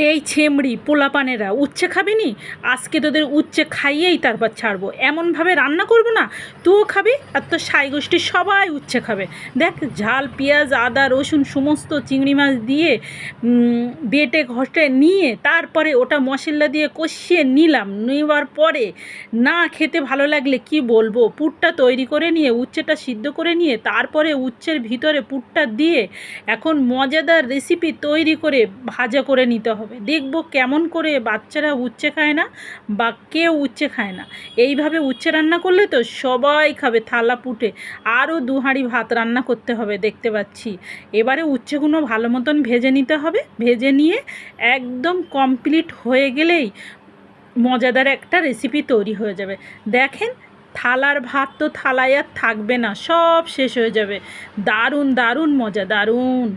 এই ছেমড়ি পোলাপানেরা উচ্ছে খাবি নি? আজকে তোদের উচ্ছে খাইয়েই তারপর ছাড়বো। এমনভাবে রান্না করবো না, তুইও খাবি আর তোর সাই গোষ্ঠীর সবাই উচ্ছে খাবে। দেখ, ঝাল পেঁয়াজ আদা রসুন সমস্ত চিংড়ি মাছ দিয়ে বেটে ঘষে নিয়ে তারপরে ওটা মশলা দিয়ে কষিয়ে নিলাম। নেওয়ার পরে না খেতে ভালো লাগলে কি বলবো, পুরটা তৈরি করে নিয়ে উচ্ছেটা সিদ্ধ করে নিয়ে তারপরে উচ্ছের ভিতরে পুরটা দিয়ে এখন মজাদার রেসিপি তৈরি করে ভাজা করে নিতে হবে। দেখবো কেমন করে বাচ্চারা উচ্ছে খায় না বা কেউ উচ্ছে খায় না। এইভাবে উচ্ছে রান্না করলে তো সবাই খাবে থালা পুটে। আরও 2 হাঁড়ি ভাত রান্না করতে হবে দেখতে পাচ্ছি। এবারে উচ্ছেগুলো ভালো মতন ভেজে নিতে হবে। ভেজে নিয়ে একদম কমপ্লিট হয়ে গেলেই মজাদার একটা রেসিপি তৈরি হয়ে যাবে। দেখেন, থালার ভাত তো থালায় আর থাকবে না, সব শেষ হয়ে যাবে। দারুণ দারুণ মজা, দারুণ।